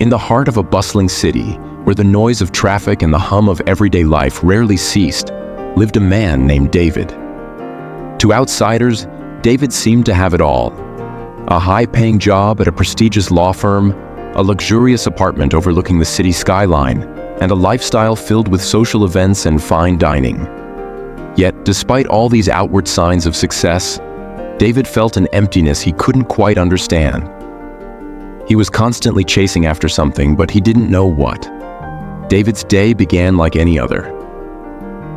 In the heart of a bustling city, where the noise of traffic and the hum of everyday life rarely ceased, lived a man named David. To outsiders, David seemed to have it all. A high-paying job at a prestigious law firm, a luxurious apartment overlooking the city skyline, and a lifestyle filled with social events and fine dining. Yet, despite all these outward signs of success, David felt an emptiness he couldn't quite understand. He was constantly chasing after something, but he didn't know what. David's day began like any other.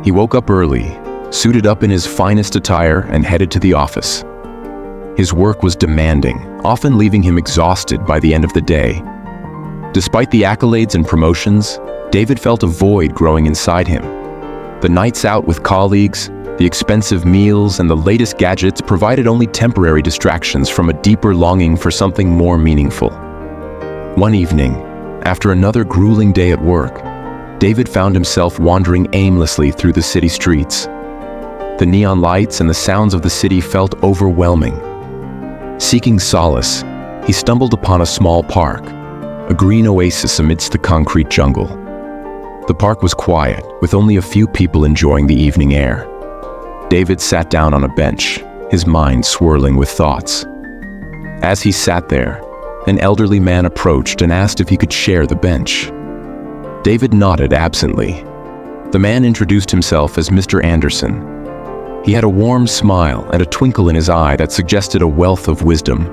He woke up early, suited up in his finest attire, and headed to the office. His work was demanding, often leaving him exhausted by the end of the day. Despite the accolades and promotions, David felt a void growing inside him. The nights out with colleagues, the expensive meals, and the latest gadgets provided only temporary distractions from a deeper longing for something more meaningful. One evening, after another grueling day at work, David found himself wandering aimlessly through the city streets. The neon lights and the sounds of the city felt overwhelming. Seeking solace, he stumbled upon a small park, a green oasis amidst the concrete jungle. The park was quiet, with only a few people enjoying the evening air. David sat down on a bench, his mind swirling with thoughts. As he sat there, an elderly man approached and asked if he could share the bench. David nodded absently. The man introduced himself as Mr. Anderson. He had a warm smile and a twinkle in his eye that suggested a wealth of wisdom.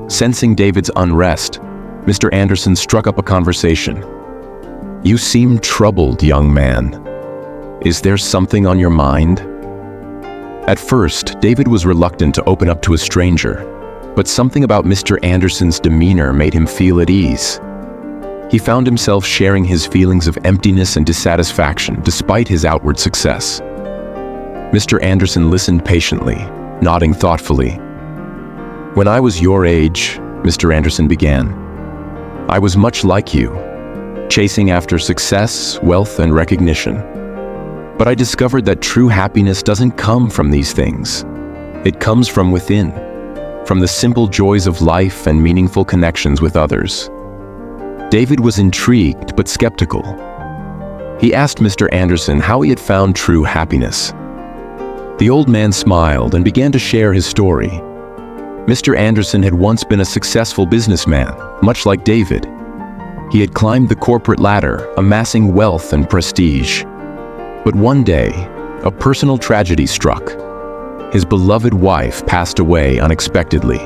Sensing David's unrest, Mr. Anderson struck up a conversation. "You seem troubled, young man. Is there something on your mind?" At first, David was reluctant to open up to a stranger, but something about Mr. Anderson's demeanor made him feel at ease. He found himself sharing his feelings of emptiness and dissatisfaction despite his outward success. Mr. Anderson listened patiently, nodding thoughtfully. "When I was your age," Mr. Anderson began, "I was much like you, chasing after success, wealth, and recognition. But I discovered that true happiness doesn't come from these things. It comes from within, from the simple joys of life and meaningful connections with others." David was intrigued but skeptical. He asked Mr. Anderson how he had found true happiness. The old man smiled and began to share his story. Mr. Anderson had once been a successful businessman, much like David. He had climbed the corporate ladder, amassing wealth and prestige. But one day, a personal tragedy struck. His beloved wife passed away unexpectedly.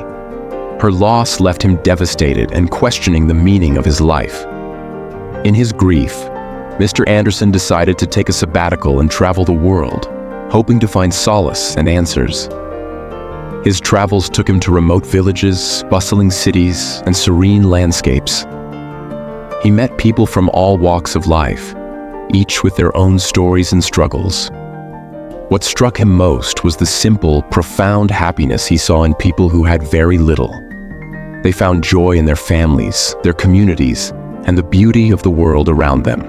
Her loss left him devastated and questioning the meaning of his life. In his grief, Mr. Anderson decided to take a sabbatical and travel the world, hoping to find solace and answers. His travels took him to remote villages, bustling cities, and serene landscapes. He met people from all walks of life, each with their own stories and struggles. What struck him most was the simple, profound happiness he saw in people who had very little. They found joy in their families, their communities, and the beauty of the world around them.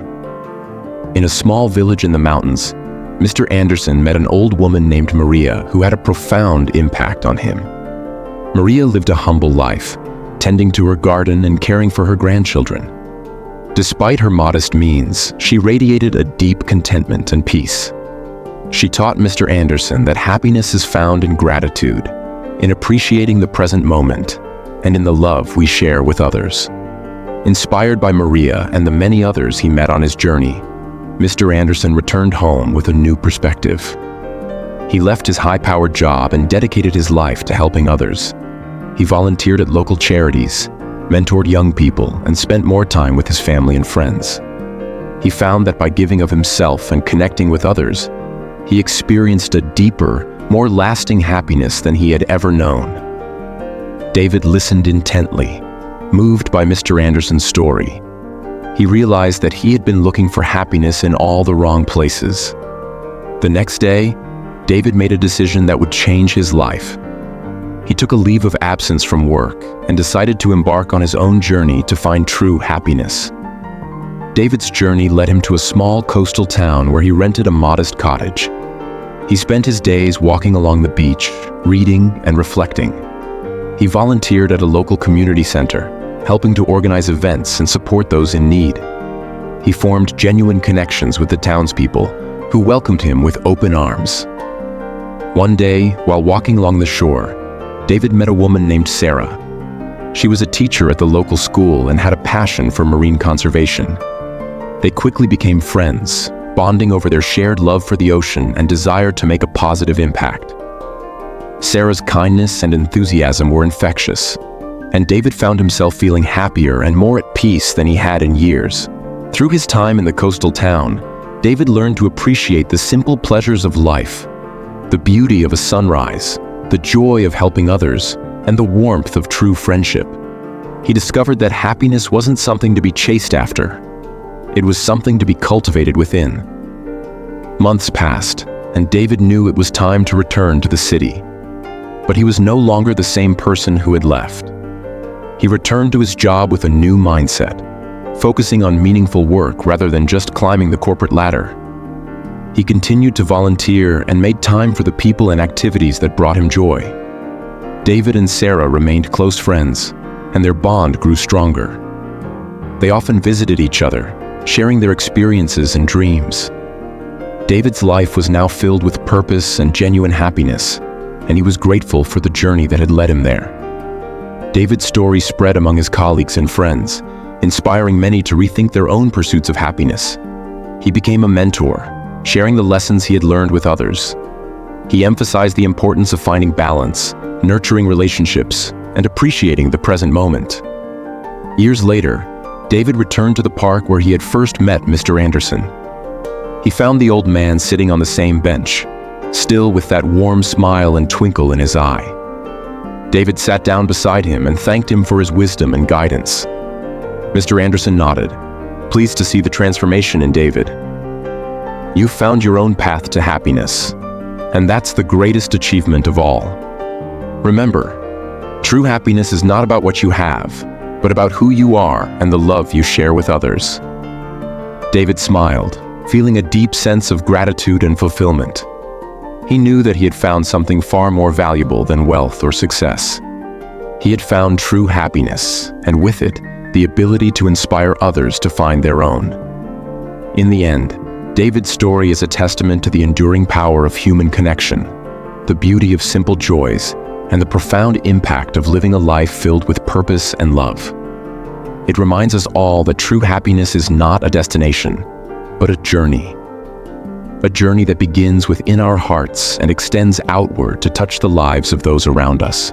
In a small village in the mountains, Mr. Anderson met an old woman named Maria who had a profound impact on him. Maria lived a humble life, tending to her garden and caring for her grandchildren. Despite her modest means, she radiated a deep contentment and peace. She taught Mr. Anderson that happiness is found in gratitude, in appreciating the present moment, and in the love we share with others. Inspired by Maria and the many others he met on his journey, Mr. Anderson returned home with a new perspective. He left his high-powered job and dedicated his life to helping others. He volunteered at local charities, mentored young people, and spent more time with his family and friends. He found that by giving of himself and connecting with others, he experienced a deeper, more lasting happiness than he had ever known. David listened intently, moved by Mr. Anderson's story. He realized that he had been looking for happiness in all the wrong places. The next day, David made a decision that would change his life. He took a leave of absence from work and decided to embark on his own journey to find true happiness. David's journey led him to a small coastal town where he rented a modest cottage. He spent his days walking along the beach, reading and reflecting. He volunteered at a local community center helping to organize events and support those in need. He formed genuine connections with the townspeople, who welcomed him with open arms. One day, while walking along the shore, David met a woman named Sarah. She was a teacher at the local school and had a passion for marine conservation. They quickly became friends, bonding over their shared love for the ocean and desire to make a positive impact. Sarah's kindness and enthusiasm were infectious, and David found himself feeling happier and more at peace than he had in years. Through his time in the coastal town, David learned to appreciate the simple pleasures of life, the beauty of a sunrise, the joy of helping others, and the warmth of true friendship. He discovered that happiness wasn't something to be chased after. It was something to be cultivated within. Months passed, and David knew it was time to return to the city. But he was no longer the same person who had left. He returned to his job with a new mindset, focusing on meaningful work rather than just climbing the corporate ladder. He continued to volunteer and made time for the people and activities that brought him joy. David and Sarah remained close friends, and their bond grew stronger. They often visited each other, sharing their experiences and dreams. David's life was now filled with purpose and genuine happiness, and he was grateful for the journey that had led him there. David's story spread among his colleagues and friends, inspiring many to rethink their own pursuits of happiness. He became a mentor, sharing the lessons he had learned with others. He emphasized the importance of finding balance, nurturing relationships, and appreciating the present moment. Years later, David returned to the park where he had first met Mr. Anderson. He found the old man sitting on the same bench, still with that warm smile and twinkle in his eye. David sat down beside him and thanked him for his wisdom and guidance. Mr. Anderson nodded, pleased to see the transformation in David. You found your own path to happiness, and that's the greatest achievement of all. Remember, true happiness is not about what you have, but about who you are and the love you share with others. David smiled, feeling a deep sense of gratitude and fulfillment. He knew that he had found something far more valuable than wealth or success. He had found true happiness, and with it, the ability to inspire others to find their own. In the end, David's story is a testament to the enduring power of human connection, the beauty of simple joys, and the profound impact of living a life filled with purpose and love. It reminds us all that true happiness is not a destination, but a journey. A journey that begins within our hearts and extends outward to touch the lives of those around us.